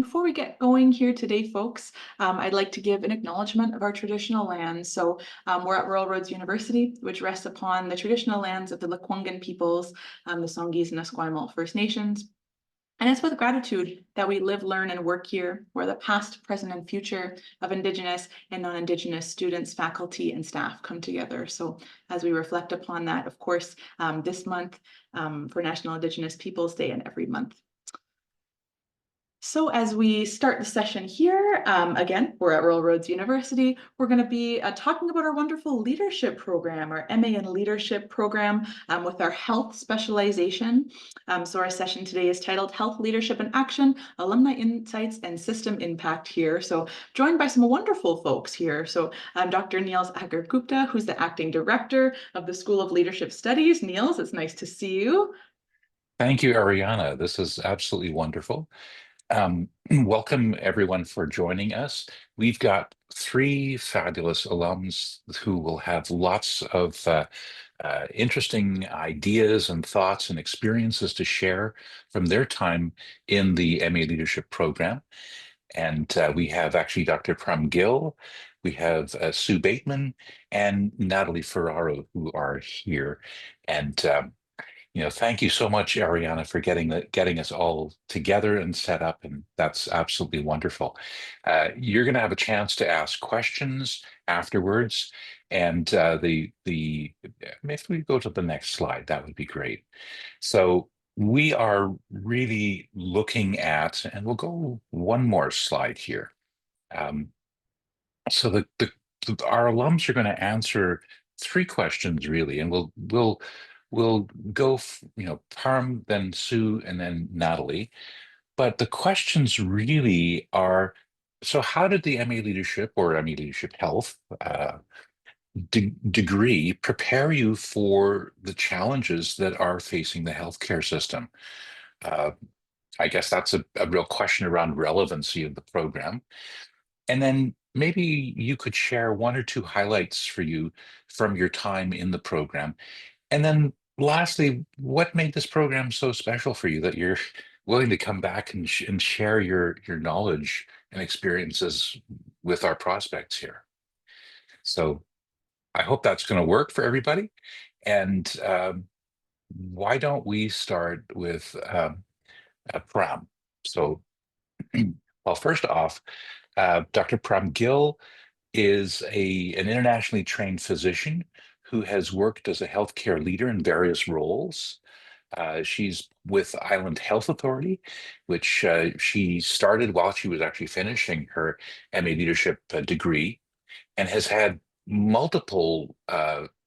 Before we get going here today, folks, I'd like to give an acknowledgement of our traditional lands. We're at Royal Roads University, which rests upon the traditional lands of the Lekwungen peoples, the Songhees and Esquimalt First Nations. And it's with gratitude that we live, learn, and work here, where the past, present, and future of Indigenous and non-Indigenous students, faculty, and staff come together. So as we reflect upon that, of course, this month for National Indigenous Peoples Day and every month. So as we start the session here, again, we're at Royal Roads University. We're going to be talking about our wonderful leadership program, our MA in Leadership program with our health specialization. So our session today is titled Health Leadership in Action, Alumni Insights and System Impact here. So joined by some wonderful folks here. So Dr. Niels Agar-Gupta, who's the acting director of the School of Leadership Studies. Niels, it's nice to see you. Thank you, Ariana. This is absolutely wonderful. Welcome everyone for joining us. We've got three fabulous alums who will have lots of interesting ideas and thoughts and experiences to share from their time in the MA Leadership Program. And we have actually Dr. Pram Gill, we have Sue Bateman, and Natalie Ferraro, who are here. And thank you so much, Ariana, for getting us all together and set up, and that's absolutely wonderful. You're going to have a chance to ask questions afterwards, and if we go to the next slide, that would be great. So we are really looking at, and we'll go one more slide here. So our alums are going to answer three questions really, and we'll go, Parm, then Sue, and then Natalie. But the questions really are, so how did the MA Leadership or MA Leadership Health degree prepare you for the challenges that are facing the healthcare system? I guess that's a real question around relevancy of the program. And then maybe you could share one or two highlights for you from your time in the program. And then lastly, what made this program so special for you that you're willing to come back and share your knowledge and experiences with our prospects here? So I hope that's going to work for everybody. And why don't we start with Pram? So, well, first off, Dr. Pram Gill is an internationally trained physician who has worked as a healthcare leader in various roles. She's with Island Health Authority, which she started while she was actually finishing her MA leadership degree, and has had multiple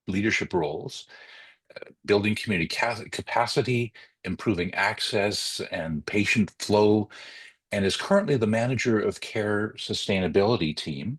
leadership roles, building community capacity, improving access and patient flow, and is currently the manager of care sustainability team,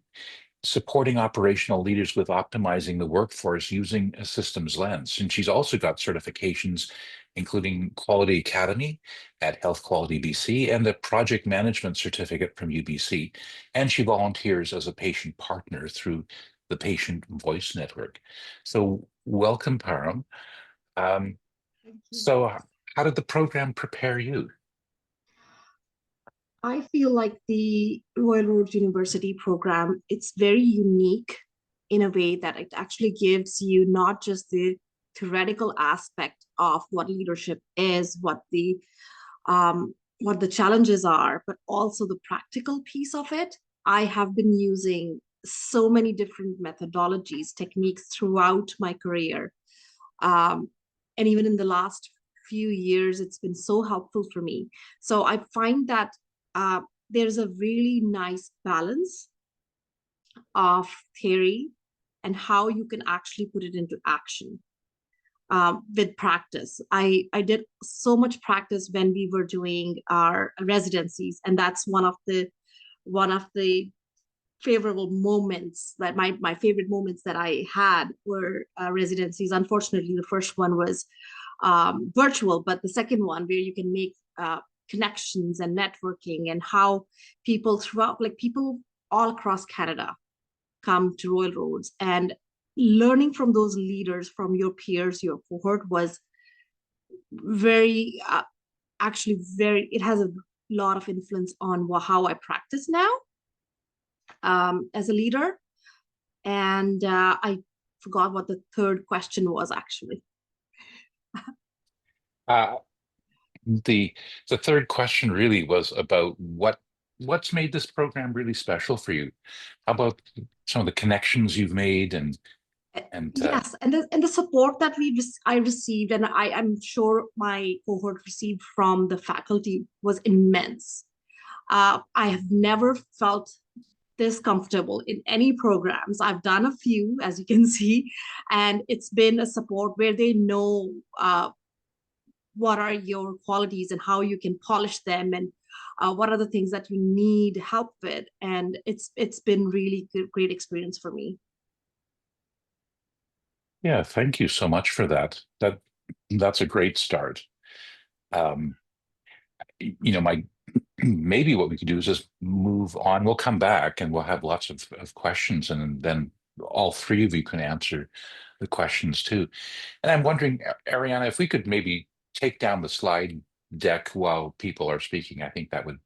supporting operational leaders with optimizing the workforce using a systems lens. And she's also got certifications, including Quality Academy at Health Quality BC and the Project Management Certificate from UBC. And she volunteers as a patient partner through the Patient Voice Network. So welcome, Param. Thank you. So how did the program prepare you? I feel like the Royal Roads University program, it's very unique in a way that it actually gives you not just the theoretical aspect of what leadership is, what the challenges are, but also the practical piece of it. I have been using so many different methodologies, techniques throughout my career. And even in the last few years, it's been so helpful for me. So I find that there's a really nice balance of theory and how you can actually put it into action with practice. I did so much practice when we were doing our residencies, and that's one of the favorable moments that my favorite moments that I had were residencies. Unfortunately, the first one was virtual, but the second one where you can make connections and networking, and how people throughout, like people all across Canada come to Royal Roads, and learning from those leaders, from your peers, your cohort, was very, actually very, it has a lot of influence on how I practice now as a leader. And I forgot what the third question was actually. Uh, the the third question really was about what's made this program really special for you. How about some of the connections you've made and Yes, and the support that I received, and I'm sure my cohort received from the faculty, was immense. I have never felt this comfortable in any programs. I've done a few, as you can see, and it's been a support where they know what are your qualities and how you can polish them, and what are the things that you need help with. And it's been really good, great experience for me. yeah, thank you so much for that. That's a great start. Um, my maybe what we could do is just move on. We'll come back and we'll have lots of questions, and then all three of you can answer the questions too. And I'm wondering, Ariana, if we could maybe take down the slide deck while people are speaking, I think that would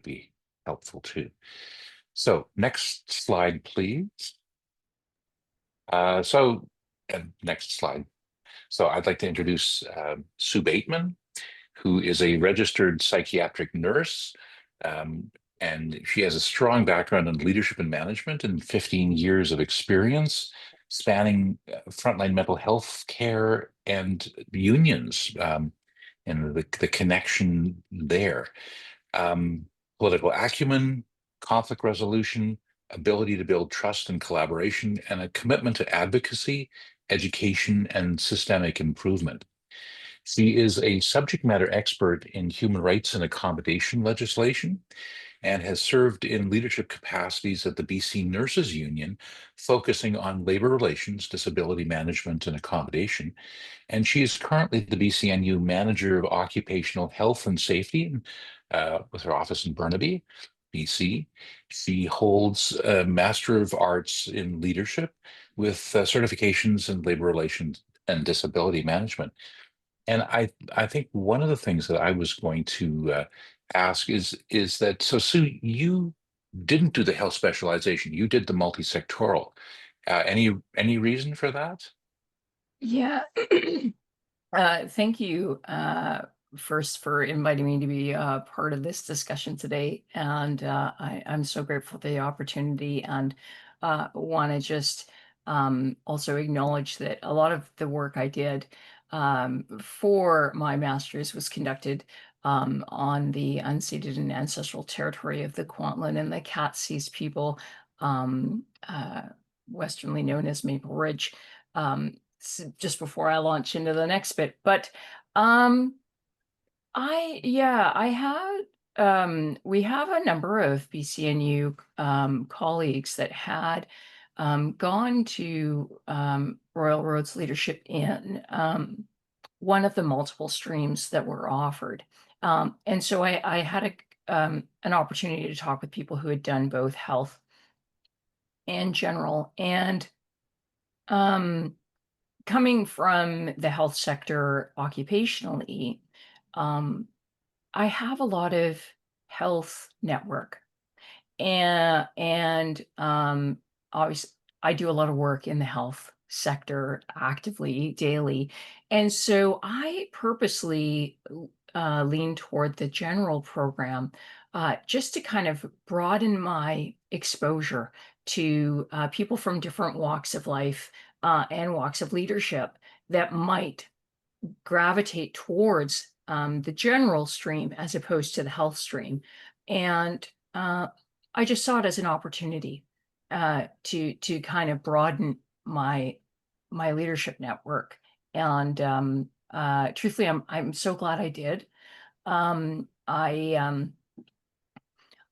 be helpful too. So next slide, please. Next slide. So I'd like to introduce Sue Bateman, who is a registered psychiatric nurse. And she has a strong background in leadership and management and 15 years of experience spanning frontline mental health care and unions, and the connection there. Um, Political acumen, conflict resolution, ability to build trust and collaboration, and a commitment to advocacy, education, and systemic improvement. She is a subject matter expert in human rights and accommodation legislation and has served in leadership capacities at the BC Nurses Union, focusing on labor relations, disability management, and accommodation. And she is currently the BCNU Manager of Occupational Health and Safety with her office in Burnaby, BC. She holds a Master of Arts in Leadership with certifications in labor relations and disability management. And I think one of the things that I was going to ask is that, so Sue, you didn't do the health specialization, you did the multi-sectoral. Any reason for that? Yeah. Thank you first for inviting me to be part of this discussion today. And I'm so grateful for the opportunity, and want to just also acknowledge that a lot of the work I did for my master's was conducted on the unceded and ancestral territory of the Kwantlen and the Catsees people, westernly known as Maple Ridge. Just before I launch into the next bit, but I had we have a number of BCNU colleagues that had gone to Royal Roads Leadership in one of the multiple streams that were offered. And so I had an opportunity to talk with people who had done both health and general. And coming from the health sector occupationally, I have a lot of health network, and obviously I do a lot of work in the health sector actively daily. And so I purposely lean toward the general program just to kind of broaden my exposure to people from different walks of life and walks of leadership that might gravitate towards the general stream as opposed to the health stream. And I just saw it as an opportunity to kind of broaden my leadership network. And truthfully, I'm so glad I did. I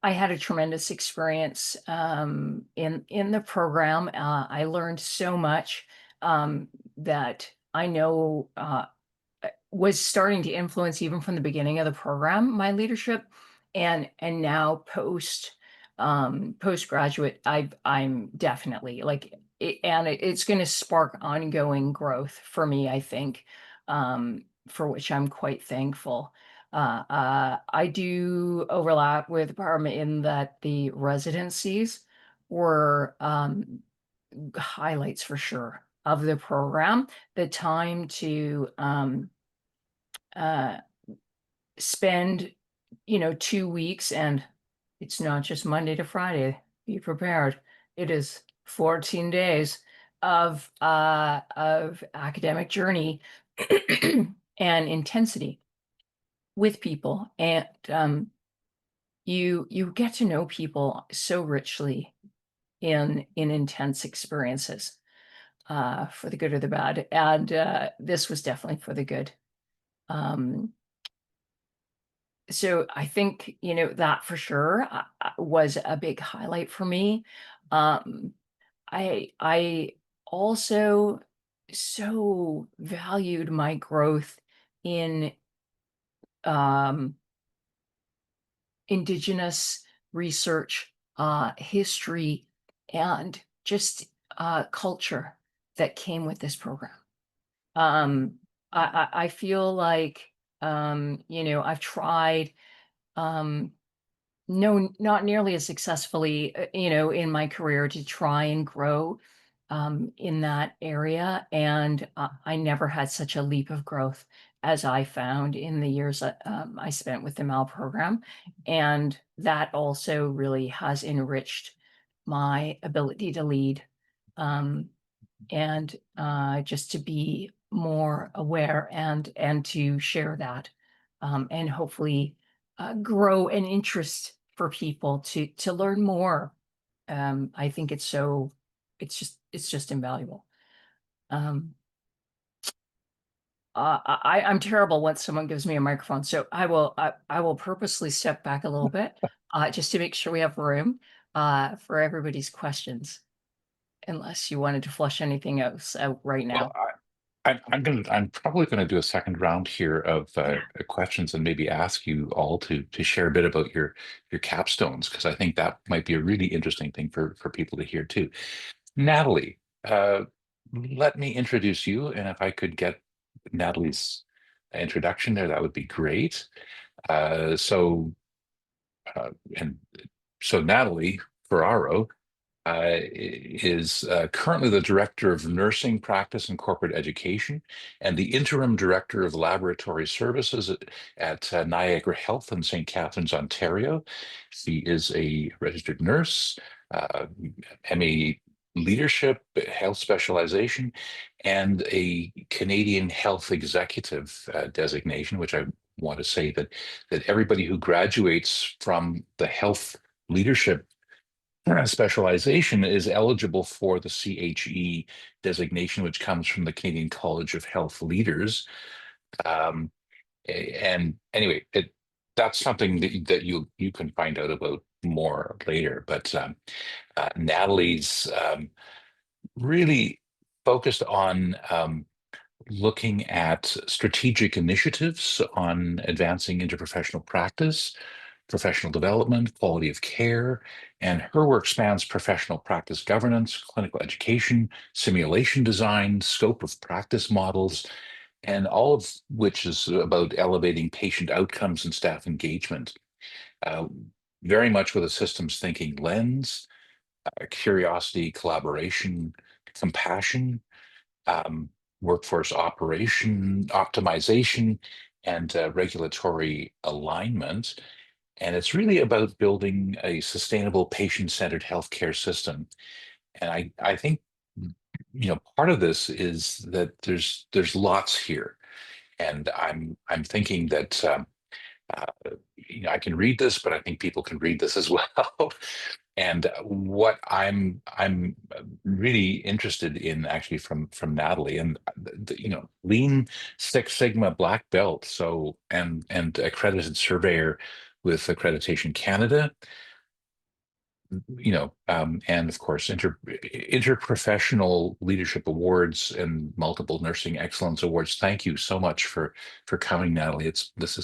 had a tremendous experience in the program. I learned so much that I know was starting to influence even from the beginning of the program my leadership, and now postgraduate I'm definitely like it, and it's going to spark ongoing growth for me, I think, for which I'm quite thankful. I do overlap with Parma in that the residencies were highlights for sure of the program. The time to uh, spend, 2 weeks, and it's not just Monday to Friday. Be prepared. It is 14 days of academic journey and intensity with people, and you get to know people so richly in intense experiences, for the good or the bad, and this was definitely for the good. Um, so I think, that for sure was a big highlight for me. Um, I also so valued my growth in um, Indigenous research, history, and just culture that came with this program. I feel like, I've tried, um, no, not nearly as successfully, in my career to try and grow in that area. And I never had such a leap of growth as I found in the years that I spent with the MAL program. And that also really has enriched my ability to lead. Um, and just to be more aware and to share that, and hopefully grow an interest for people to learn more. I think it's just invaluable. um I'm terrible when someone gives me a microphone, so I will purposely step back a little bit, just to make sure we have room for everybody's questions, unless you wanted to flush anything else out right Well, now. I'm probably gonna do a second round here of Yeah. questions and maybe ask you all to share a bit about your capstones, because I think that might be a really interesting thing for people to hear too. Natalie, let me introduce you, and if I could get Natalie's introduction there, that would be great. Uh, so, uh, and so Natalie Ferraro is currently the Director of Nursing Practice and Corporate Education and the Interim Director of Laboratory Services at Niagara Health in St. Catharines, Ontario. She is a registered nurse, MA Leadership, Health Specialization, and a Canadian Health Executive designation, which I want to say that everybody who graduates from the health leadership specialization is eligible for the CHE designation, which comes from the Canadian College of Health Leaders. Um, and anyway, that's something that you can find out about more later. But Natalie's really focused on looking at strategic initiatives on advancing interprofessional practice, professional development, quality of care, and her work spans professional practice governance, clinical education, simulation design, scope of practice models, and all of which is about elevating patient outcomes and staff engagement. Uh, very much with a systems thinking lens, curiosity, collaboration, compassion, um, workforce operation, optimization, and regulatory alignment. And it's really about building a sustainable patient-centered healthcare system. And I think, part of this is that there's lots here. And I'm thinking that uh, I can read this, but I think people can read this as well. And what I'm really interested in actually from Natalie, and Lean Six Sigma black belt, so and accredited surveyor with Accreditation Canada, and of course interprofessional leadership awards and multiple nursing excellence awards. Thank you so much for coming, Natalie. This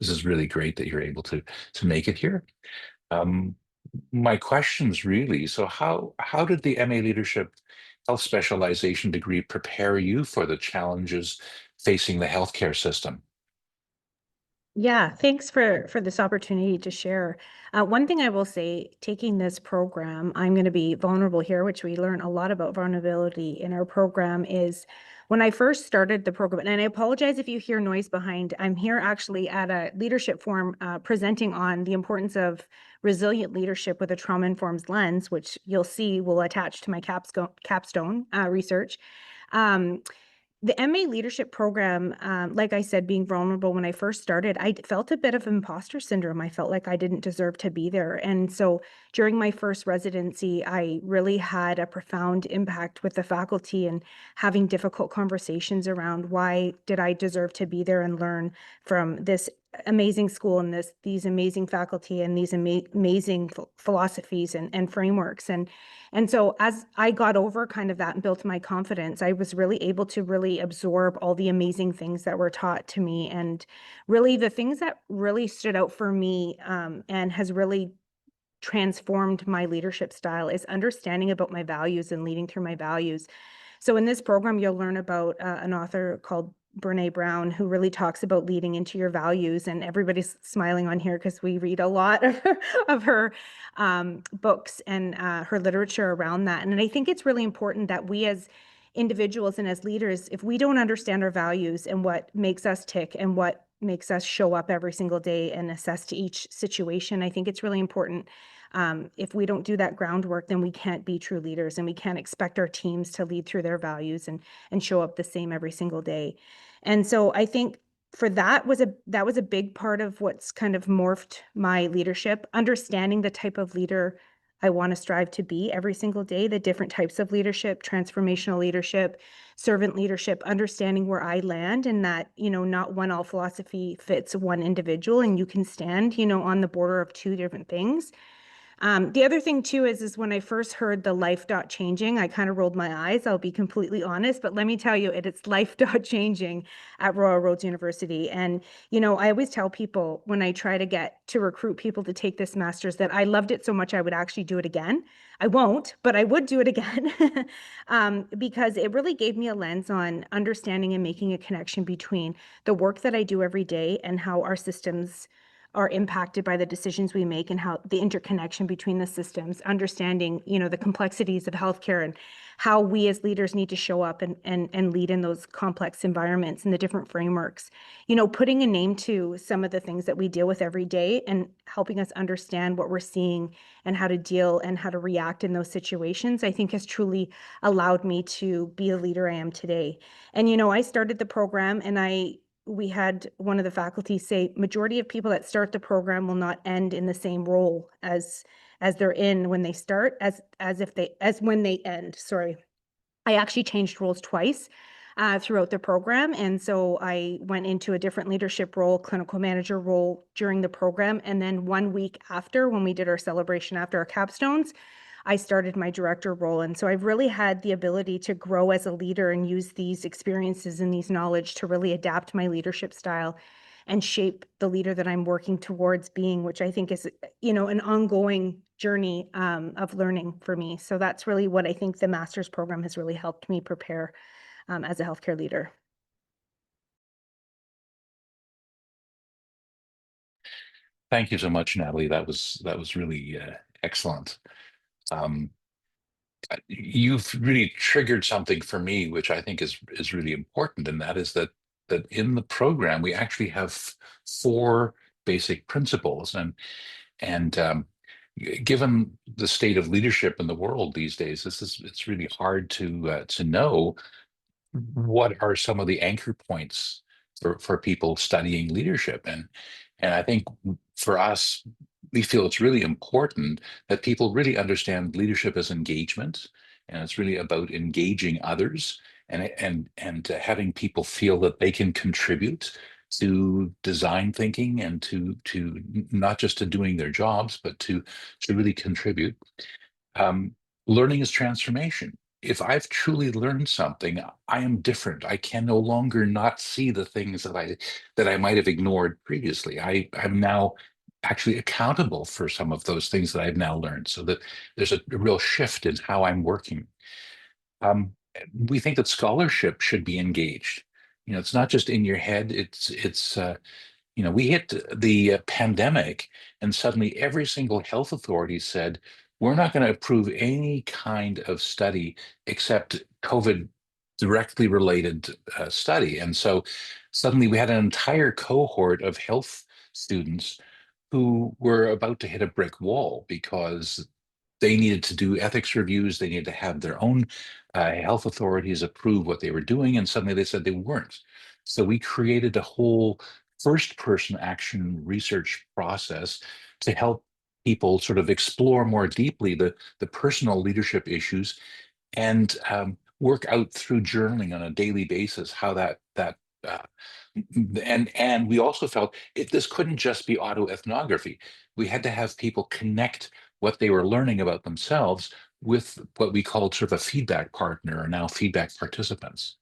is really great that you're able to make it here. Um, my questions really, so how did the MA Leadership Health Specialization degree prepare you for the challenges facing the healthcare system? Yeah, thanks for this opportunity to share. One thing I will say, taking this program, I'm going to be vulnerable here, which we learn a lot about vulnerability in our program, is when I first started the program, and I apologize if you hear noise behind, I'm here actually at a leadership forum presenting on the importance of resilient leadership with a trauma-informed lens, which you'll see will attach to my capstone research. Um, the MA leadership program, like I said, being vulnerable when I first started, I felt a bit of imposter syndrome. I felt like I didn't deserve to be there. And so during my first residency, I really had a profound impact with the faculty and having difficult conversations around why did I deserve to be there and learn from this amazing school and these amazing faculty and these amazing philosophies and frameworks. And so as I got over kind of that and built my confidence, I was really able to really absorb all the amazing things that were taught to me. And really the things that really stood out for me and has really transformed my leadership style is understanding about my values and leading through my values. So in this program, you'll learn about an author called Brene Brown, who really talks about leading into your values. And everybody's smiling on here because we read a lot of her books and her literature around that. And I think it's really important that we as individuals and as leaders, if we don't understand our values and what makes us tick and what makes us show up every single day and assess to each situation, I think it's really important. If we don't do that groundwork, then we can't be true leaders and we can't expect our teams to lead through their values and show up the same every single day. And so I think for that was a big part of what's kind of morphed my leadership, understanding the type of leader I want to strive to be every single day, the different types of leadership, transformational leadership, servant leadership, understanding where I land and that, not one all philosophy fits one individual and you can stand, on the border of two different things. The other thing too is when I first heard the life dot changing, I kind of rolled my eyes, I'll be completely honest, but let me tell you, it's life dot changing at Royal Roads University. And, I always tell people when I try to get to recruit people to take this master's that I loved it so much I would actually do it again. I won't, but I would do it again because it really gave me a lens on understanding and making a connection between the work that I do every day and how our systems are impacted by the decisions we make and how the interconnection between the systems, understanding, the complexities of healthcare and how we as leaders need to show up and lead in those complex environments and the different frameworks, putting a name to some of the things that we deal with every day and helping us understand what we're seeing and how to deal and how to react in those situations, I think has truly allowed me to be the leader I am today. And, I started the program and we had one of the faculty say majority of people that start the program will not end in the same role as they're in when they start as when they end. Sorry. I actually changed roles twice throughout the program. And so I went into a different leadership role, clinical manager role during the program. And then 1 week after, when we did our celebration after our capstones, I started my director role. And so I've really had the ability to grow as a leader and use these experiences and these knowledge to really adapt my leadership style and shape the leader that I'm working towards being, which I think is, an ongoing journey of learning for me. So that's really what I think the master's program has really helped me prepare as a healthcare leader. Thank you so much, Natalie. That was really excellent. Um, you've really triggered something for me, which I think is really important, and that is that in the program we actually have four basic principles, and given the state of leadership in the world these days, it's really hard to know what are some of the anchor points for people studying leadership. And I think for us, we feel it's really important that people really understand leadership as engagement, and it's really about engaging others and having people feel that they can contribute to design thinking and to not just to doing their jobs, but to really contribute. um, Learning is transformation. If I've truly learned something, I am different. I can no longer not see the things that I might have ignored previously. I'm now actually accountable for some of those things that I've now learned, so that there's a real shift in how I'm working. Um, we think that scholarship should be engaged. It's not just in your head. we hit the pandemic, and suddenly every single health authority said, we're not going to approve any kind of study except COVID directly related study. And so suddenly we had an entire cohort of health students who were about to hit a brick wall because they needed to do ethics reviews. They needed to have their own health authorities approve what they were doing. And suddenly they said they weren't. So we created a whole first person action research process to help people sort of explore more deeply the personal leadership issues and work out through journaling on a daily basis how that uh, and we also felt this couldn't just be autoethnography. We had to have people connect what they were learning about themselves with what we called sort of a feedback partner, or now feedback participants.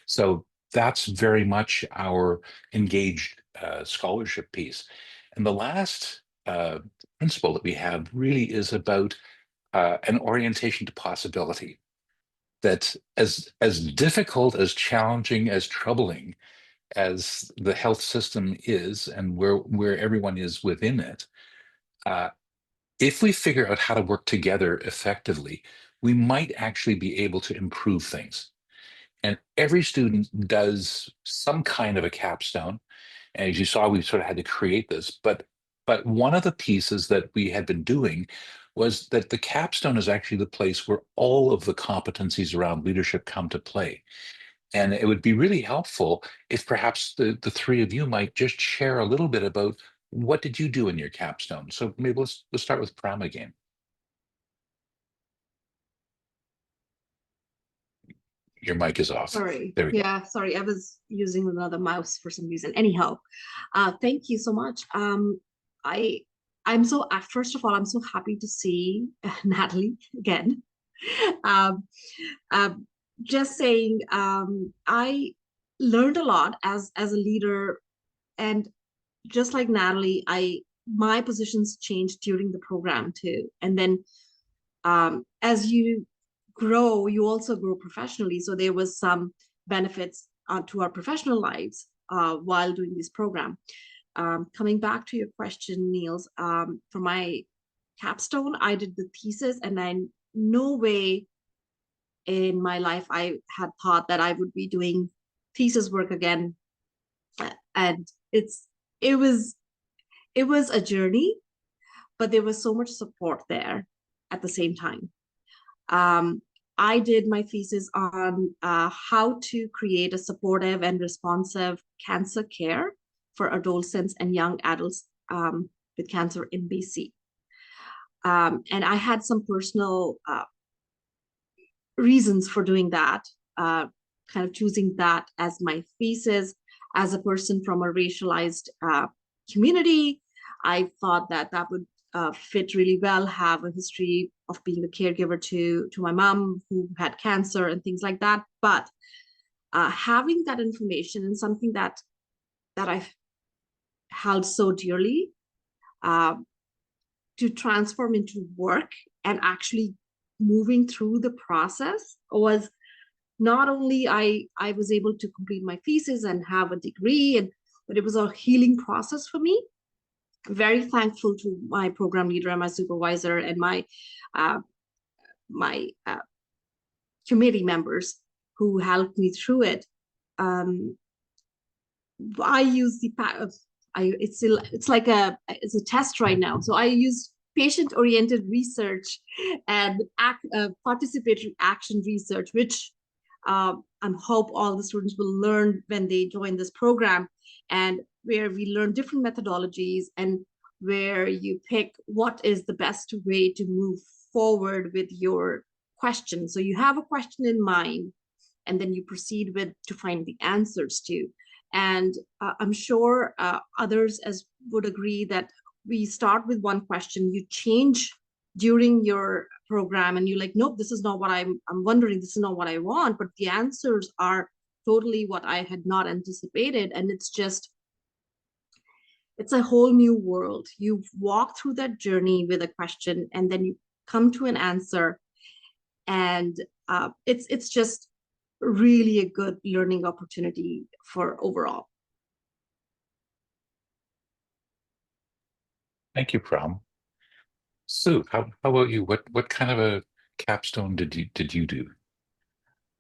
So that's very much our engaged scholarship piece. And the last principle that we have really is about an orientation to possibility. That as difficult, as challenging, as troubling as the health system is, and where everyone is within it, uh, if we figure out how to work together effectively, we might actually be able to improve things. And every student does some kind of a capstone. And as you saw, we sort of had to create this. But one of the pieces that we had been doing was that the capstone is actually the place where all of the competencies around leadership come to play. And it would be really helpful if perhaps the three of you might just share a little bit about what did you do in your capstone. So maybe let's start with Pram again. Your mic is off. Sorry. There we go. Yeah, sorry. I was using another mouse for some reason. Anyhow, thank you so much. I I'm so first of all, I'm so happy to see Natalie again. Um, um, just saying, I learned a lot as a leader, and just like Natalie, my positions changed during the program too. And then as you grow, you also grow professionally. So there was some benefits to our professional lives while doing this program. Coming back to your question, Niels, for my capstone, I did the thesis, and I no way in my life I had thought that I would be doing thesis work again. And it was it was a journey, but there was so much support there at the same time. Um, I did my thesis on how to create a supportive and responsive cancer care for adolescents and young adults with cancer in BC. And I had some personal reasons for doing that, kind of choosing that as my thesis. As a person from a racialized community, I thought that that would fit really well, have a history of being a caregiver to my mom who had cancer and things like that. But having that information and something that I've held so dearly uh, to transform into work and actually moving through the process was not only I was able to complete my thesis and have a degree, but it was a healing process for me. Very thankful to my program leader and my supervisor and my uh, my committee members who helped me through it. I use it's like it's a test right now. So I use patient-oriented research and participatory action research, which I hope all the students will learn when they join this program, and where we learn different methodologies and where you pick what is the best way to move forward with your question. So you have a question in mind, and then you proceed with to find the answers to. And I'm sure others as would agree that we start with one question, you change during your program, and you're like, nope, this is not what I'm wondering, this is not what I want, but the answers are totally what I had not anticipated. And it's a whole new world. You walk through that journey with a question, and then you come to an answer, and it's just really a good learning opportunity for overall. Thank you, Pram. Sue, how about you? What kind of a capstone did you do?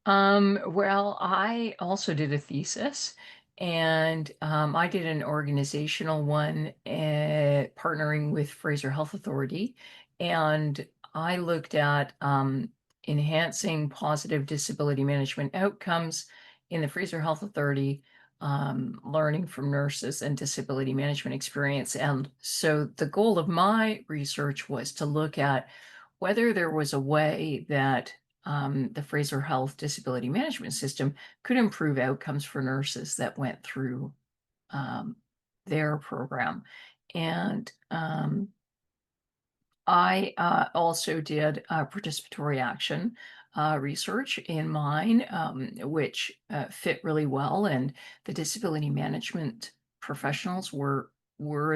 Well, I also did a thesis, and I did an organizational one, partnering with Fraser Health Authority, and I looked at enhancing positive disability management outcomes in the Fraser Health Authority, learning from nurses and disability management experience. And so the goal of my research was to look at whether there was a way that the Fraser Health Disability Management System could improve outcomes for nurses that went through their program. And I also did participatory action research in mine, which fit really well. And the disability management professionals were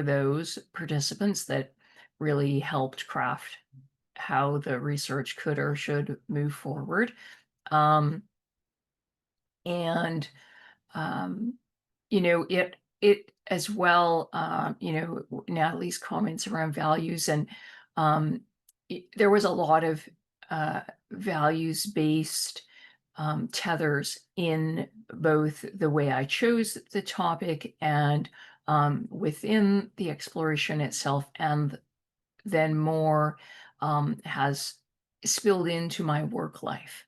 those participants that really helped craft how the research could or should move forward. Um, and it as well, Natalie's comments around values, and there was a lot of values-based tethers in both the way I chose the topic and within the exploration itself, and then more has spilled into my work life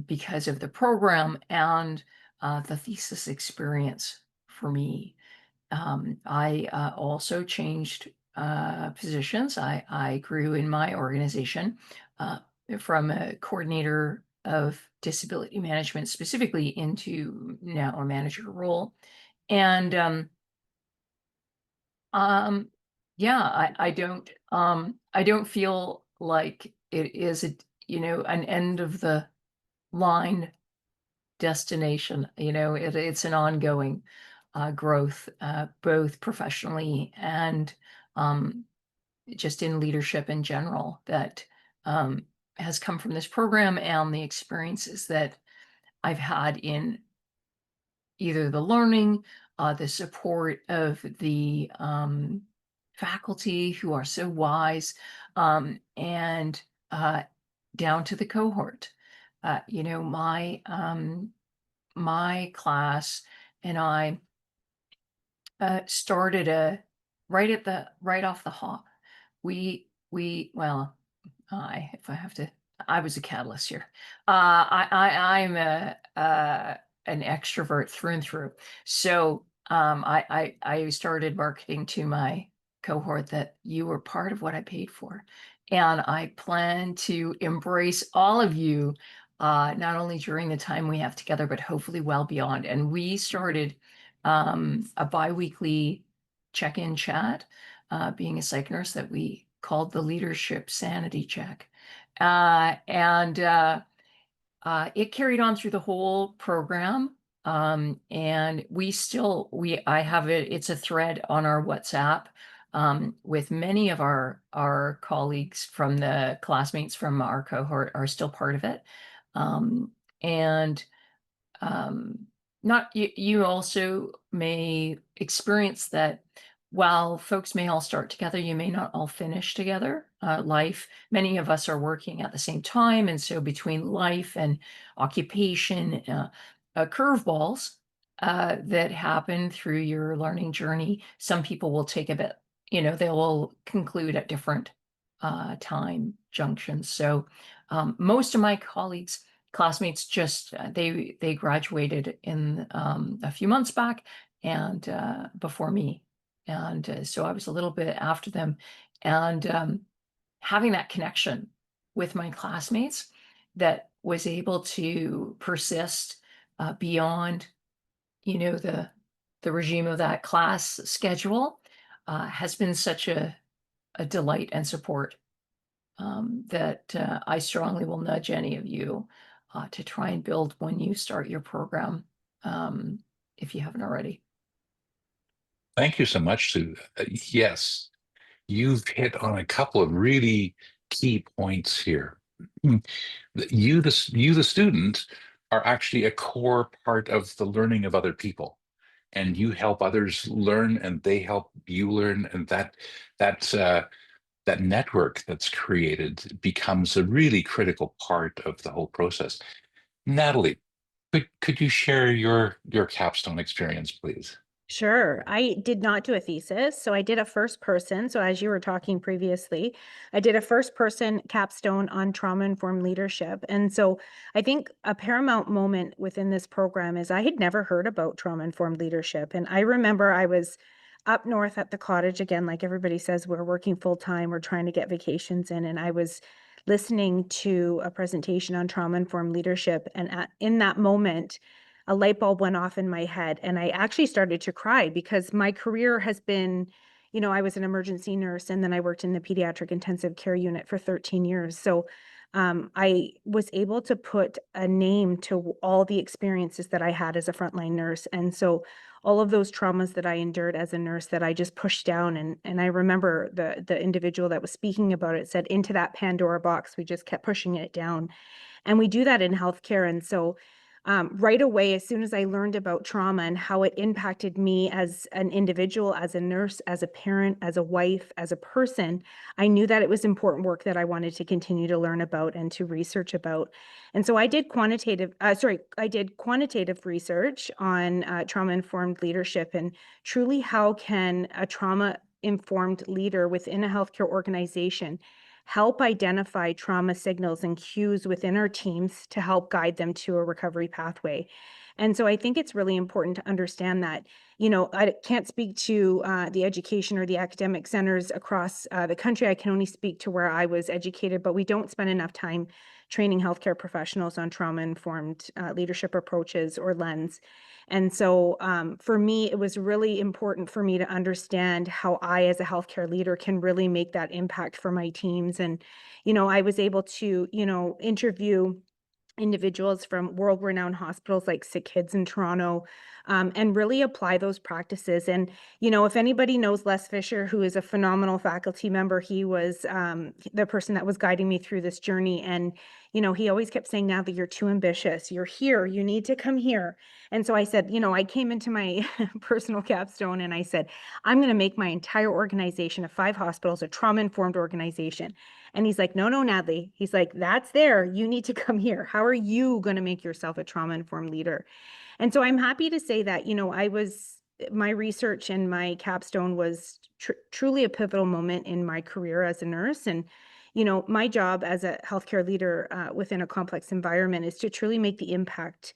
because of the program and the thesis experience for me. I also changed positions. I grew in my organization from a coordinator of disability management specifically into now a manager role. And yeah, I don't feel like it is an end of the line destination. It's an ongoing growth, both professionally and just in leadership in general, that has come from this program and the experiences that I've had in either the learning, the support of the faculty who are so wise, and down to the cohort. My class and I started right off the hop. Well, if I have to, I was a catalyst here. I'm an extrovert through and through. So I started marketing to my cohort that you were part of what I paid for. And I plan to embrace all of you, not only during the time we have together, but hopefully well beyond. And we started a biweekly check-in chat, being a psych nurse, that we called the Leadership Sanity Check. And it carried on through the whole program. And I have it's a thread on our WhatsApp with many of our colleagues from the classmates from our cohort are still part of it. And not you also may experience that while folks may all start together, you may not all finish together. Many of us are working at the same time, and so between life and occupation, curveballs that happen through your learning journey, some people will take a bit, they will conclude at different time junctions. So most of my classmates just they graduated in a few months back, and before me, and so I was a little bit after them. And having that connection with my classmates that was able to persist beyond the regime of that class schedule has been such a delight and support, that I strongly will nudge any of you to try and build when you start your program, if you haven't already. Thank you so much, Sue. Yes, you've hit on a couple of really key points here. You, the student, are actually a core part of the learning of other people. and you help others learn, and they help you learn, and that network that's created becomes a really critical part of the whole process. Natalie, could you share your capstone experience, please? Sure. I did not do a thesis. So I did a first person. So as you were talking previously, I did a first person capstone on trauma informed leadership. And so I think a paramount moment within this program is I had never heard about trauma informed leadership. And I remember I was up north at the cottage again, like everybody says, we're working full time, we're trying to get vacations in. And I was listening to a presentation on trauma informed leadership. And in that moment, a light bulb went off in my head, and I actually started to cry because my career has been, I was an emergency nurse, and then I worked in the pediatric intensive care unit for 13 years. So I was able to put a name to all the experiences that I had as a frontline nurse. And so all of those traumas that I endured as a nurse that I just pushed down. And I remember the individual that was speaking about it said, into that Pandora box, we just kept pushing it down. And we do that in healthcare. And so right away, as soon as I learned about trauma and how it impacted me as an individual, as a nurse, as a parent, as a wife, as a person, I knew that it was important work that I wanted to continue to learn about and to research about. And so I did quantitative research on trauma-informed leadership, and truly how can a trauma-informed leader within a healthcare organization help identify trauma signals and cues within our teams to help guide them to a recovery pathway. And so I think it's really important to understand that, I can't speak to the education or the academic centers across the country. I can only speak to where I was educated, but we don't spend enough time training healthcare professionals on trauma-informed leadership approaches or lens. And so for me, it was really important for me to understand how I, as a healthcare leader, can really make that impact for my teams. And, I was able to, interview individuals from world-renowned hospitals like Sick Kids in Toronto, and really apply those practices. And, if anybody knows Les Fisher, who is a phenomenal faculty member, he was the person that was guiding me through this journey. And, he always kept saying, now that you're too ambitious, you're here, you need to come here. And so I said, I came into my personal capstone and I said, I'm going to make my entire organization of 5 hospitals a trauma-informed organization. And he's like, no, Natalie. He's like, that's there. You need to come here. How are you going to make yourself a trauma-informed leader? And so I'm happy to say that, my research and my capstone was truly a pivotal moment in my career as a nurse. And, my job as a healthcare leader within a complex environment is to truly make the impact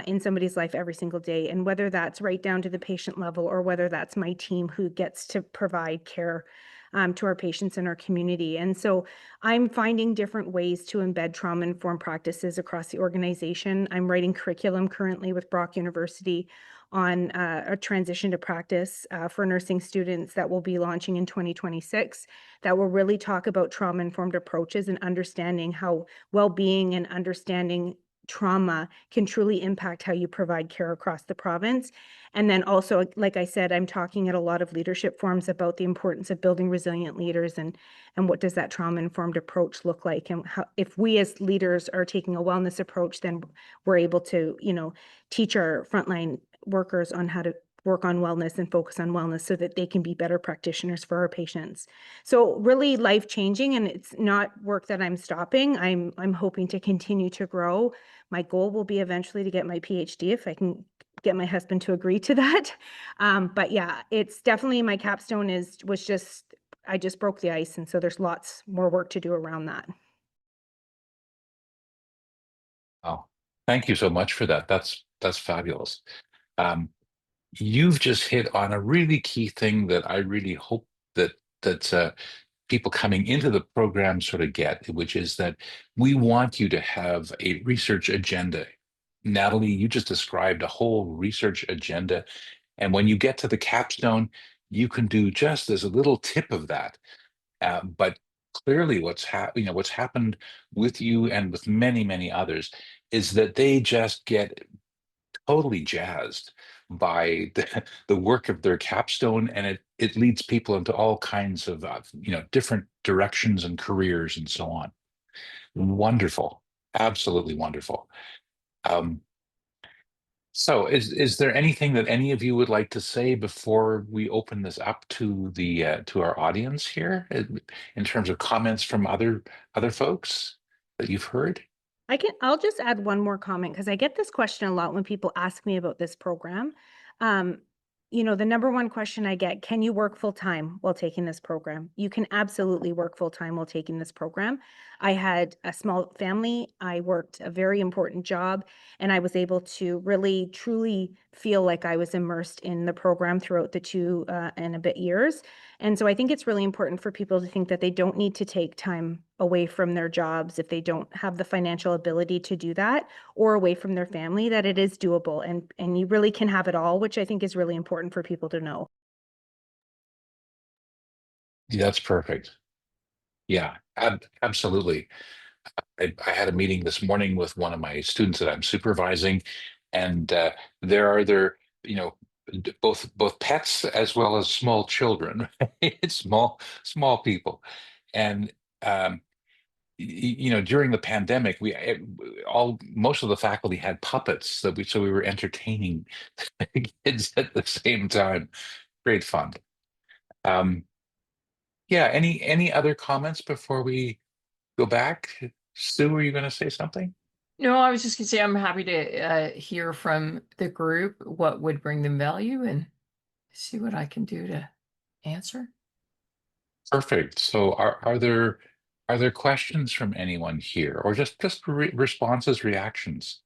in somebody's life every single day. And whether that's right down to the patient level, or whether that's my team who gets to provide care to our patients in our community. And so I'm finding different ways to embed trauma-informed practices across the organization. I'm writing curriculum currently with Brock University on a transition to practice for nursing students that will be launching in 2026, that will really talk about trauma-informed approaches and understanding how well-being and understanding trauma can truly impact how you provide care across the province. And then also, like I said, I'm talking at a lot of leadership forums about the importance of building resilient leaders, and what does that trauma-informed approach look like, and how, if we as leaders are taking a wellness approach, then we're able to, teach our frontline workers on how to work on wellness and focus on wellness so that they can be better practitioners for our patients. So really life-changing, and it's not work that I'm stopping. I'm hoping to continue to grow. My goal will be eventually to get my PhD, if I can get my husband to agree to that. But yeah, it's definitely, my capstone I just broke the ice. And so there's lots more work to do around that. Oh, thank you so much for that. That's fabulous. Um, you've just hit on a really key thing that I really hope that people coming into the program sort of get, which is that we want you to have a research agenda. Natalie, you just described a whole research agenda, and when you get to the capstone, you can do just as a little tip of that. But clearly, what's happened with you and with many others is that they just get totally jazzed by the work of their capstone, and it leads people into all kinds of different directions and careers and so on. Wonderful, absolutely wonderful. Um, So is there anything that any of you would like to say before we open this up to the to our audience here in terms of comments from other folks that you've heard? I'll just add one more comment because I get this question a lot when people ask me about this program. Um, the number one question I get, can you work full time while taking this program? You can absolutely work full time while taking this program. I had a small family. I worked a very important job, and I was able to really, truly feel like I was immersed in the program throughout the 2 and a bit years. And so I think it's really important for people to think that they don't need to take time away from their jobs if they don't have the financial ability to do that, or away from their family, that it is doable, and you really can have it all, which I think is really important for people to know. Yeah, that's perfect. Yeah, absolutely. I had a meeting this morning with one of my students that I'm supervising, and there are both pets as well as small children, right? Small people, and during the pandemic, most of the faculty had puppets that we were entertaining kids at the same time. Great fun. Um, yeah, any other comments before we go back? Sue, are you going to say something? No, I was just gonna say I'm happy to hear from the group what would bring them value and see what I can do to answer. Perfect. So are there questions from anyone here, or just responses, reactions?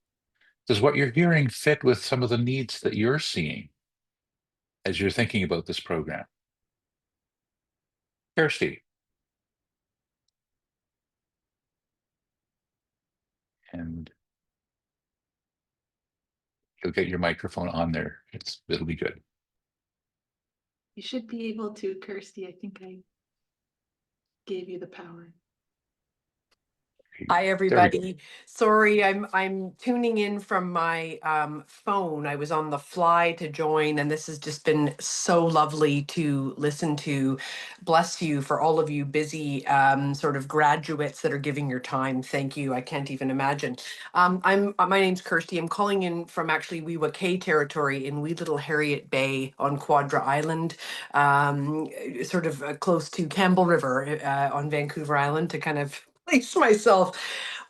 Does what you're hearing fit with some of the needs that you're seeing as you're thinking about this program? Kirsty, and you'll get your microphone on there. It'll be good. You should be able to, Kirsty. I think I gave you the power. Hi, There we go. everybody. Sorry, I'm tuning in from my phone. I was on the fly to join, and this has just been so lovely to listen to. Bless you for all of you busy sort of graduates that are giving your time. Thank you. I can't even imagine. My name's Kirsty. I'm calling in from actually Wee-Waa territory in wee little Harriet Bay on Quadra Island, sort of close to Campbell River on Vancouver Island, to kind of place myself.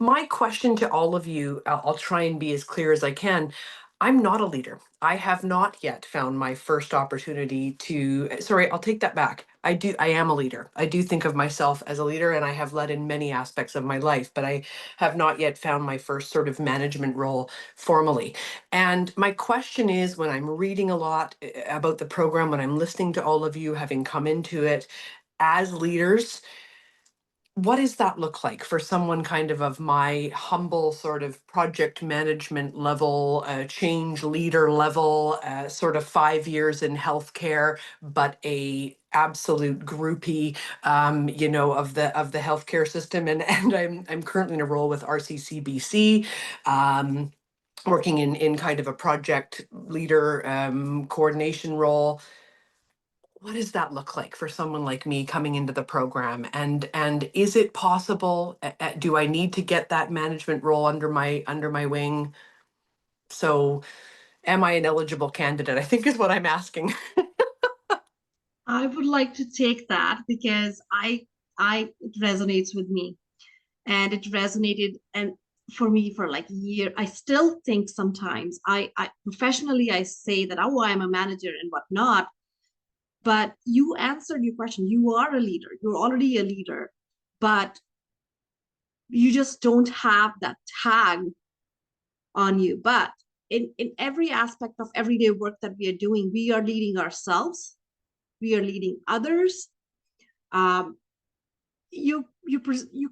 My question to all of you, I'll try and be as clear as I can. I'm not a leader. I have not yet found my first opportunity to, sorry, I'll take that back. I am a leader. I do think of myself as a leader, and I have led in many aspects of my life, but I have not yet found my first sort of management role formally. And my question is, when I'm reading a lot about the program, when I'm listening to all of you having come into it as leaders, what does that look like for someone kind of my humble sort of project management level, change leader level, sort of 5 years in healthcare, but a absolute groupie, of the healthcare system, and I'm currently in a role with RCCBC. Working in kind of a project leader coordination role. What does that look like for someone like me coming into the program? And is it possible? Do I need to get that management role under my wing? So, am I an eligible candidate? I think is what I'm asking. I would like to take that because it resonates with me, and it resonated and for me for like a year. I still think sometimes I professionally I say that, oh, I'm a manager and whatnot. But you answered your question. You are a leader. You're already a leader, but you just don't have that tag on you. But in every aspect of everyday work that we are doing, we are leading ourselves. We are leading others. You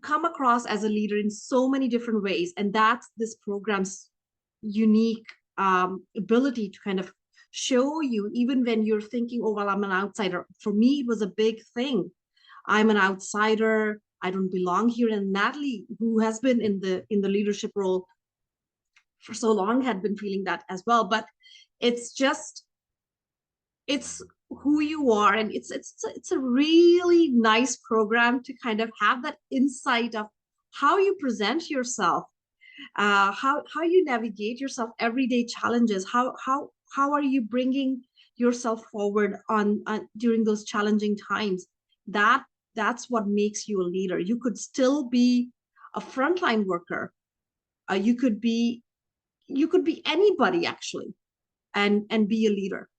come across as a leader in so many different ways, and that's this program's unique ability to kind of show you, even when you're thinking, oh well, I'm an outsider. For me it was a big thing. I'm an outsider, I don't belong here. And Natalie, who has been in the leadership role for so long, had been feeling that as well. But it's just, it's who you are, and it's a really nice program to kind of have that insight of how you present yourself. how you navigate yourself everyday challenges, how are you bringing yourself forward on during those challenging times. That's what makes you a leader. You could still be a frontline worker. You could be anybody actually, and be a leader.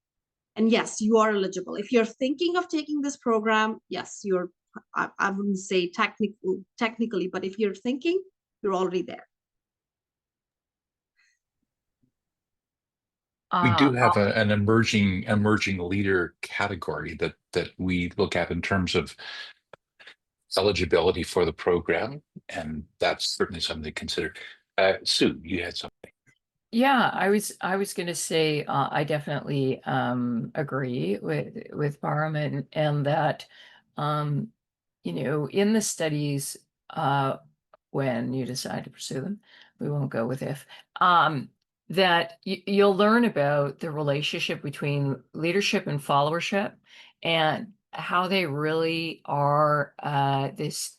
And yes, you are eligible. If you're thinking of taking this program, yes, I wouldn't say technically, but if you're thinking, you're already there. We Uh, do have an emerging leader category that we look at in terms of eligibility for the program, and that's certainly something to consider. Sue, you had something. Yeah, I was gonna say I definitely agree with Param, and that in the studies when you decide to pursue them, we won't go with if, that you'll learn about the relationship between leadership and followership, and how they really are this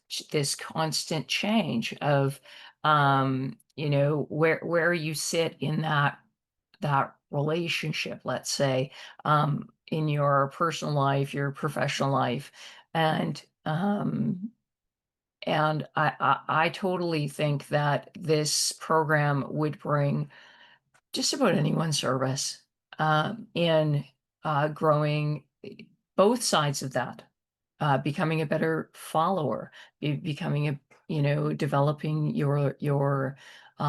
constant change of where you sit in that relationship, let's say, in your personal life, your professional life. And I totally think that this program would bring just about anyone service in growing both sides of that, becoming a better follower, becoming developing your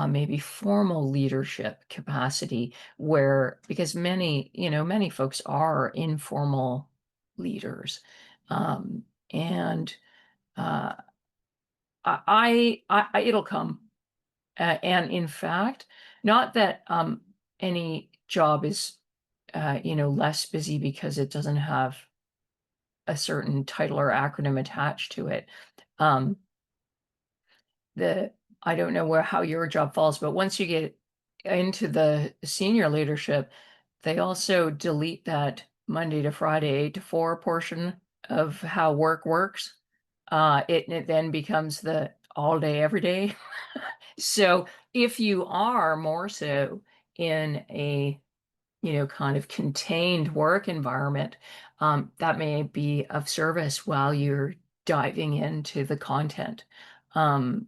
maybe formal leadership capacity, where because many folks are informal leaders, and uh, it'll come. And in fact, not that any job is less busy because it doesn't have a certain title or acronym attached to it. Um, the I don't know how your job falls, but once you get into the senior leadership, they also delete that Monday to Friday 8 to 4 portion of how work works. It then becomes the all day, every day. So if you are more so in a kind of contained work environment, that may be of service while you're diving into the content, and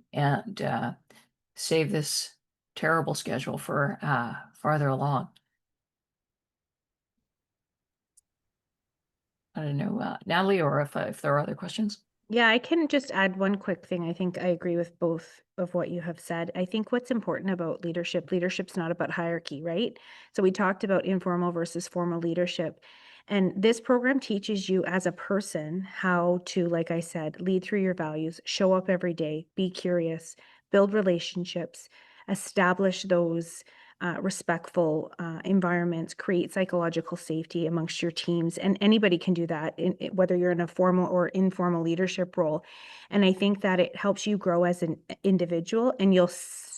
save this terrible schedule for farther along. I don't know, Natalie, or if there are other questions. Yeah, I can just add one quick thing. I think I agree with both of what you have said. I think what's important about leadership's not about hierarchy, right? So we talked about informal versus formal leadership. And this program teaches you as a person how to, like I said, lead through your values, show up every day, be curious, build relationships, establish those respectful environments, create psychological safety amongst your teams. And anybody can do that, whether you're in a formal or informal leadership role. And I think that it helps you grow as an individual, and you'll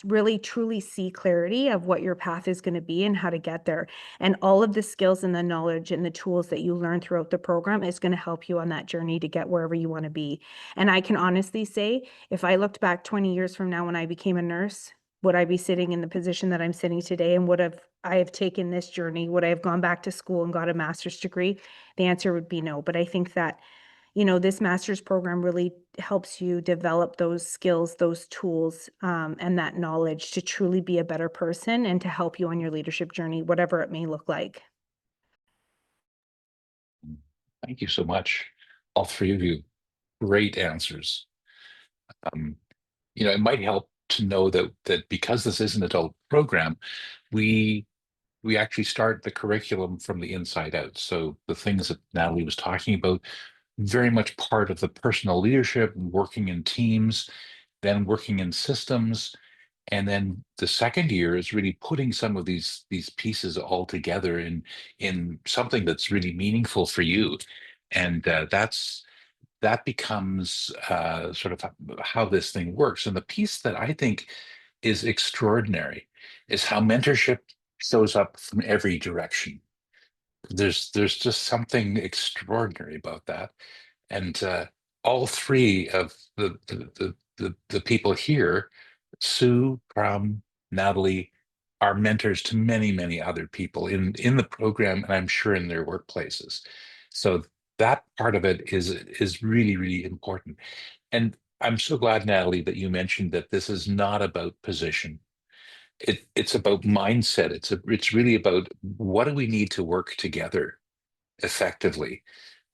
really truly see clarity of what your path is going to be and how to get there. And all of the skills and the knowledge and the tools that you learn throughout the program is going to help you on that journey to get wherever you want to be. And I can honestly say, if I looked back 20 years from now when I became a nurse, would I be sitting in the position that I'm sitting today, and would I have taken this journey? Would I have gone back to school and got a master's degree? The answer would be no. But I think that, this master's program really helps you develop those skills, those tools, and that knowledge to truly be a better person and to help you on your leadership journey, whatever it may look like. Thank you so much, all three of you. Great answers. It might help to know that because this is an adult program, we actually start the curriculum from the inside out. So the things that Natalie was talking about, very much part of the personal leadership, working in teams, then working in systems. And then the second year is really putting some of these pieces all together in something that's really meaningful for you. And that becomes sort of how this thing works. And the piece that I think is extraordinary is how mentorship shows up from every direction. There's just something extraordinary about that. And all three of the people here Sue, Pram, Natalie are mentors to many, many other people in the program, and I'm sure in their workplaces. So that part of it is really, really important. And I'm so glad, Natalie, that you mentioned that this is not about position. It's about mindset. It's really about what do we need to work together effectively,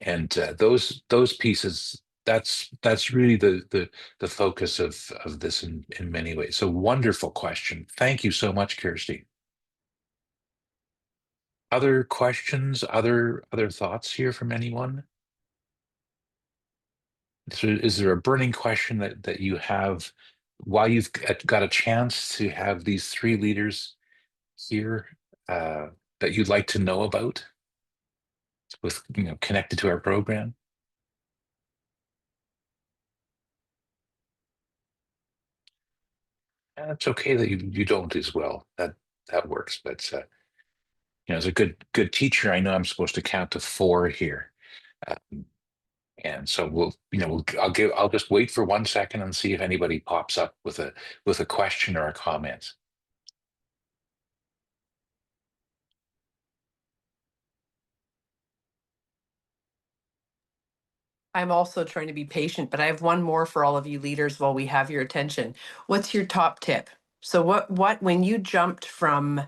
and those pieces. That's really the focus of this in many ways. So wonderful question. Thank you so much, Kirsty. Other questions? Other thoughts here from anyone? So is there a burning question that you have while you've got a chance to have these three leaders here that you'd like to know about with connected to our program? And it's okay that you don't as well. That works. But as a good teacher, I know I'm supposed to count to four here. And so I'll just wait for 1 second and see if anybody pops up with a question or a comment. I'm also trying to be patient, but I have one more for all of you leaders while we have your attention. What's your top tip? So what when you jumped from,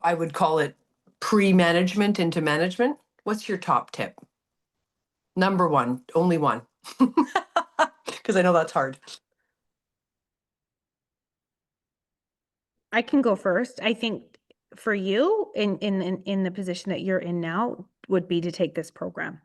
I would call it pre-management into management, what's your top tip? Number one, only one. Because I know that's hard. I can go first. I think for you in the position that you're in now would be to take this program.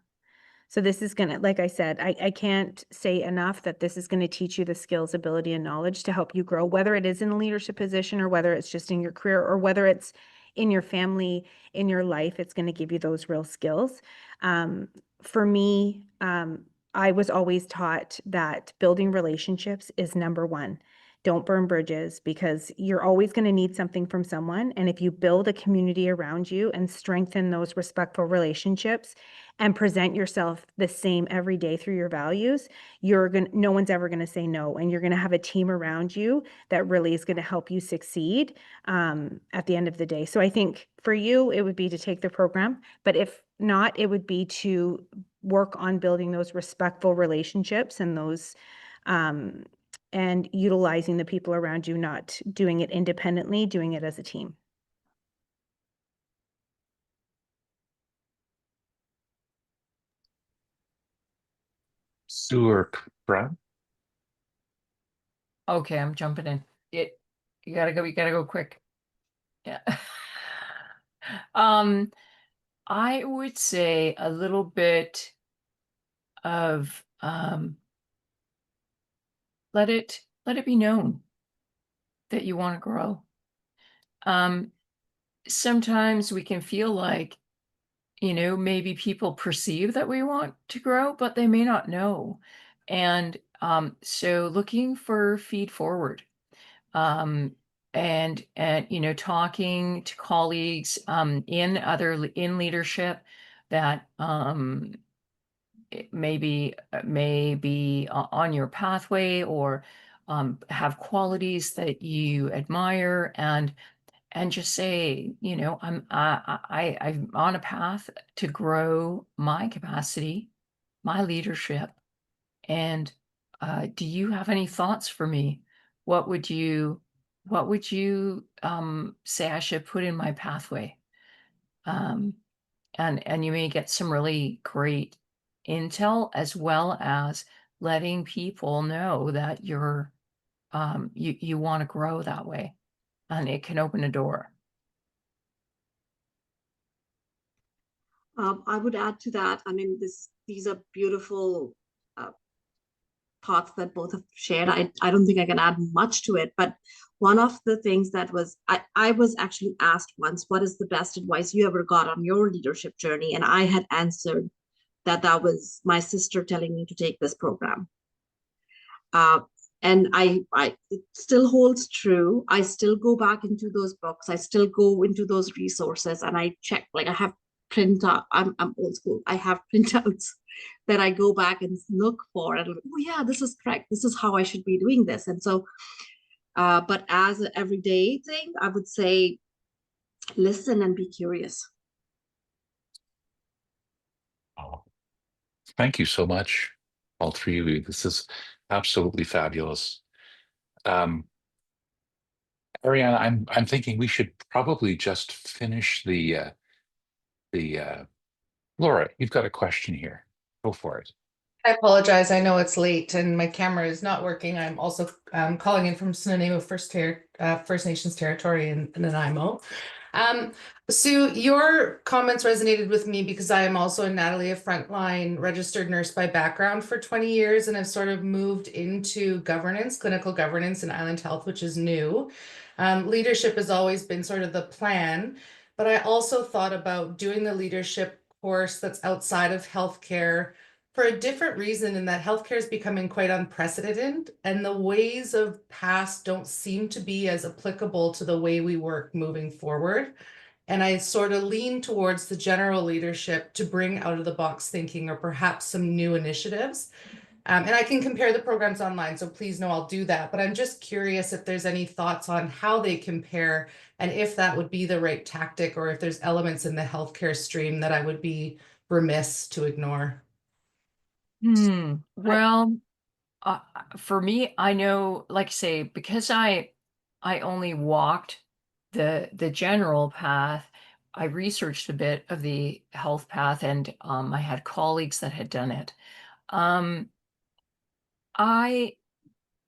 So this is gonna, like I said, I can't say enough that this is gonna teach you the skills, ability, and knowledge to help you grow, whether it is in a leadership position or whether it's just in your career or whether it's in your family, in your life, it's gonna give you those real skills. For me, I was always taught that building relationships is number one. Don't burn bridges because you're always going to need something from someone. And if you build a community around you and strengthen those respectful relationships and present yourself the same every day through your values, no one's ever going to say no. And you're going to have a team around you that really is going to help you succeed at the end of the day. So I think for you, it would be to take the program, but if not, it would be to work on building those respectful relationships and those and utilizing the people around you, not doing it independently, doing it as a team. Sue, Brown? Okay, I'm jumping in. You gotta go quick. Yeah. I would say a little bit of let it be known that you want to grow. Sometimes we can feel like, maybe people perceive that we want to grow, but they may not know. And so looking for feed forward. And talking to colleagues in leadership that may be on your pathway or have qualities that you admire, and just say, I'm on a path to grow my capacity, my leadership, and do you have any thoughts for me? What would you say I should put in my pathway? And you may get some really great intel, as well as letting people know that you want to grow that way, and it can open a door. I would add to that. I mean, these are beautiful thoughts that both have shared. I don't think I can add much to it, but one of the things that I was actually asked once, what is the best advice you ever got on your leadership journey? And I had answered that was my sister telling me to take this program. And it still holds true. I still go back into those books. I still go into those resources and I check, like I have print out. I'm old school. I have printouts that I go back and look for, and I'm like, oh yeah, this is correct. This is how I should be doing this. And so, but as an everyday thing, I would say listen and be curious. Oh, thank you so much, all three of you. This is absolutely fabulous. Um, Ariana, I'm thinking we should probably just finish the Laura, you've got a question here. Go for it. I apologize. I know it's late and my camera is not working. I'm also calling in from Snuneymuxw First Nations territory in Nanaimo. Sue, your comments resonated with me because I am also Natalie, a frontline registered nurse by background for 20 years, and I've sort of moved into governance, clinical governance in island health, which is new. Leadership has always been sort of the plan, but I also thought about doing the leadership course that's outside of healthcare for a different reason, in that healthcare is becoming quite unprecedented and the ways of past don't seem to be as applicable to the way we work moving forward. And I sort of lean towards the general leadership to bring out of the box thinking or perhaps some new initiatives. And I can compare the programs online, so please know I'll do that. But I'm just curious if there's any thoughts on how they compare and if that would be the right tactic, or if there's elements in the healthcare stream that I would be remiss to ignore. Well, for me, I know, like I say, because I only walked the general path, I researched a bit of the health path, and I had colleagues that had done it. Um, I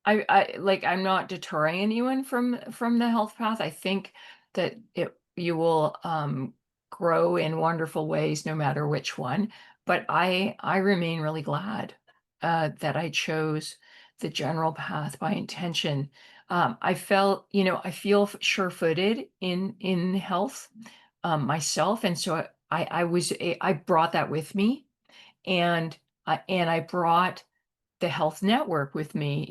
I like, I'm not deterring anyone from the health path. I think that you will grow in wonderful ways no matter which one. But I remain really glad that I chose the general path by intention. I felt, I feel sure-footed in health myself, and so I brought that with me, and I brought the health network with me.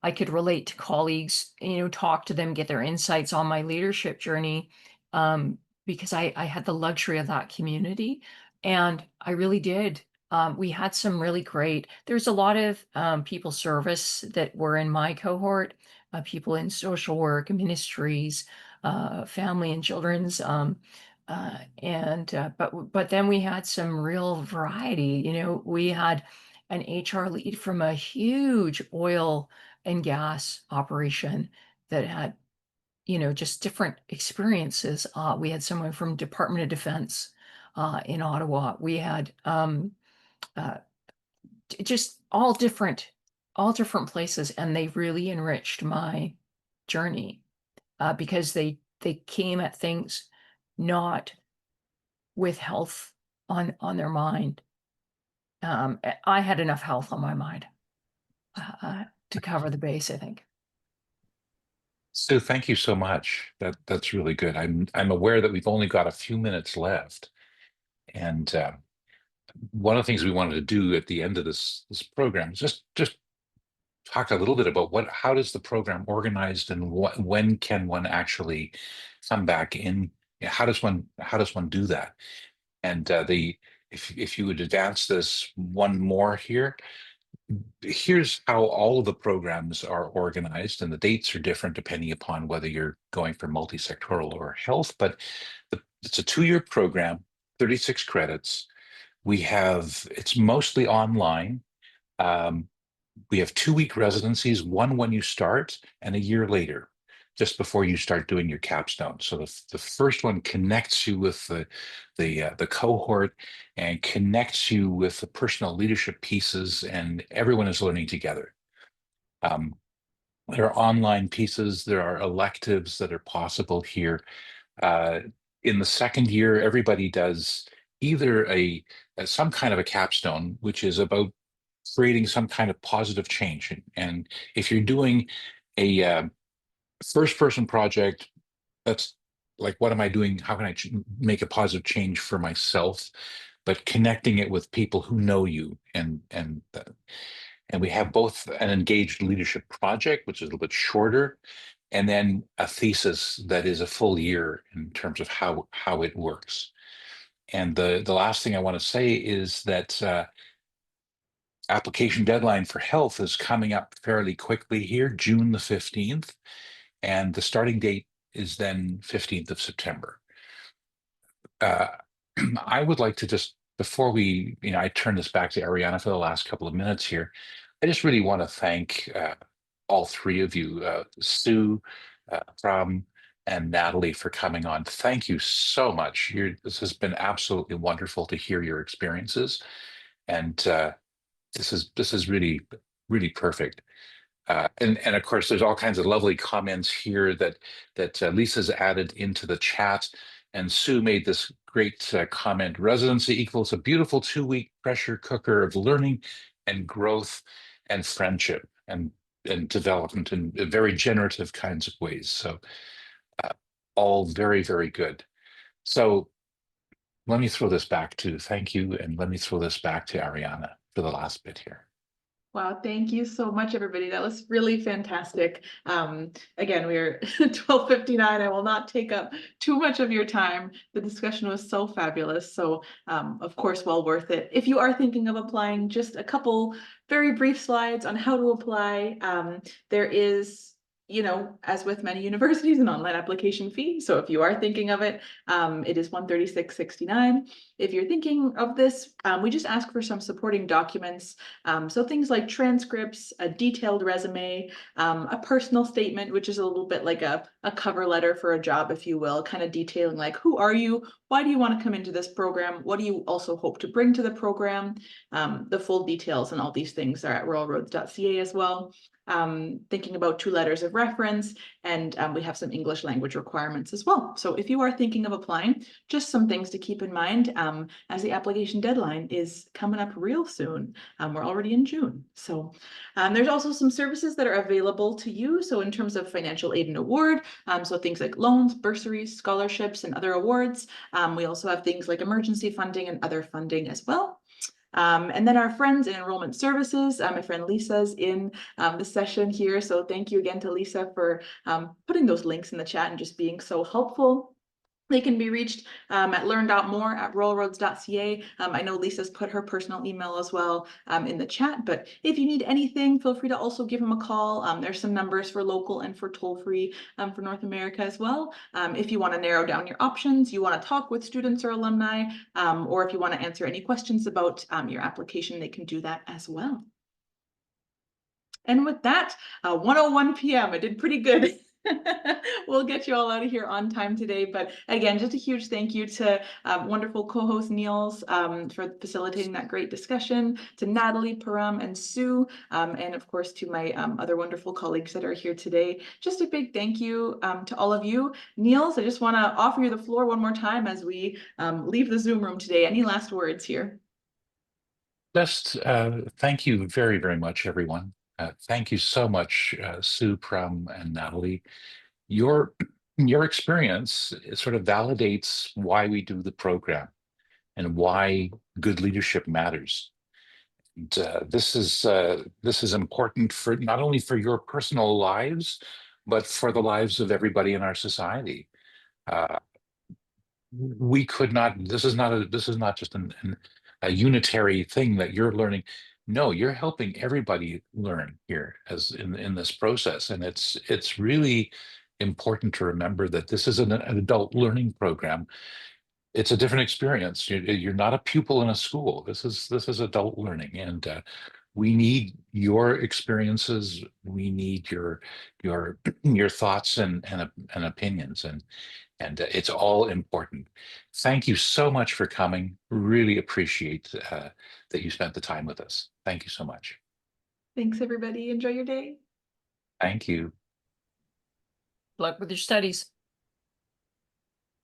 I could relate to colleagues, talk to them, get their insights on my leadership journey, um, because I had the luxury of that community, and I really did. We had some really great. There's a lot of people service that were in my cohort, people in social work, ministries, family and children's. But then we had some real variety. We had an HR lead from a huge oil and gas operation that had, just different experiences. We had someone from Department of Defense in Ottawa. We had uh, just all different places, and they really enriched my journey because they came at things not with health on their mind. I had enough health on my mind to cover the base, I think. Stu, thank you so much. That's really good. I'm aware that we've only got a few minutes left, and one of the things we wanted to do at the end of this program is just talk a little bit about how does the program organized, and when can one actually come back in? How does one do that? And if you would advance this one more here, here's how all of the programs are organized, and the dates are different depending upon whether you're going for multi-sectoral or health, but it's a 2-year program, 36 credits. It's mostly online. Um, we have 2-week residencies, one when you start and a year later, just before you start doing your capstone. So the first one connects you with the cohort and connects you with the personal leadership pieces, and everyone is learning together. There are online pieces, there are electives that are possible here. In the second year, everybody does either some kind of a capstone, which is about creating some kind of positive change. And if you're doing a first person project, that's like, what am I doing? How can I make a positive change for myself? But connecting it with people who know you, and we have both an engaged leadership project, which is a little bit shorter, and then a thesis that is a full year in terms of how it works. And the last thing I want to say is that application deadline for health is coming up fairly quickly here, June the 15th, and the starting date is then 15th of September. I would like to just, before we, I turn this back to Ariana for the last couple of minutes here, I just really want to thank all three of you, Sue, Pram, and Natalie, for coming on. Thank you so much. This has been absolutely wonderful to hear your experiences, and this is really, really perfect. And of course, there's all kinds of lovely comments here that Lisa's added into the chat. And Sue made this great comment: residency equals a beautiful 2-week pressure cooker of learning and growth and friendship and development in very generative kinds of ways. So all very, very good. So let me throw this back to, thank you, and let me throw this back to Ariana for the last bit here. Wow, thank you so much, everybody. That was really fantastic. Again, we're 12:59. I will not take up too much of your time. The discussion was so fabulous. So, of course, well worth it. If you are thinking of applying, just a couple very brief slides on how to apply. There is, as with many universities, an online application fee. So if you are thinking of it, it is $136.69. If you're thinking of this, we just ask for some supporting documents. So things like transcripts, a detailed resume, a personal statement, which is a little bit like a cover letter for a job, if you will, kind of detailing like, who are you? Why do you want to come into this program? What do you also hope to bring to the program? The full details and all these things are at ruralroads.ca as well. Thinking about 2 letters of reference, and we have some English language requirements as well. So if you are thinking of applying, just some things to keep in mind as the application deadline is coming up real soon. We're already in June. So there's also some services that are available to you. So in terms of financial aid and award, so things like loans, bursaries, scholarships, and other awards. We also have things like emergency funding and other funding as well. And then our friends in enrollment services, my friend Lisa's in the session here. So thank you again to Lisa for putting those links in the chat and just being so helpful. They can be reached at learn.more@ruralroads.ca. I know Lisa's put her personal email as well in the chat, but if you need anything, feel free to also give them a call. There's some numbers for local and for toll-free for North America as well. If you want to narrow down your options, you want to talk with students or alumni, or if you want to answer any questions about your application, they can do that as well. And with that, 1:01 p.m., I did pretty good. We'll get you all out of here on time today. But again, just a huge thank you to wonderful co-host Niels for facilitating that great discussion, to Natalie, Param, and Sue, and of course to my other wonderful colleagues that are here today. Just a big thank you to all of you. Niels, I just want to offer you the floor one more time as we leave the Zoom room today. Any last words here? Just thank you very, very much, everyone. Thank you so much, Sue, Pram, and Natalie. Your experience sort of validates why we do the program and why good leadership matters. And, this is important for not only for your personal lives, but for the lives of everybody in our society. We could not. This is not just a unitary thing that you're learning. No, you're helping everybody learn here as in this process, and it's really important to remember that this is an adult learning program. It's a different experience. You're not a pupil in a school. This is adult learning, and we need your experiences. We need your your thoughts and opinions, and it's all important. Thank you so much for coming. Really appreciate that you spent the time with us. Thank you so much. Thanks, everybody. Enjoy your day. Thank you. Good luck with your studies.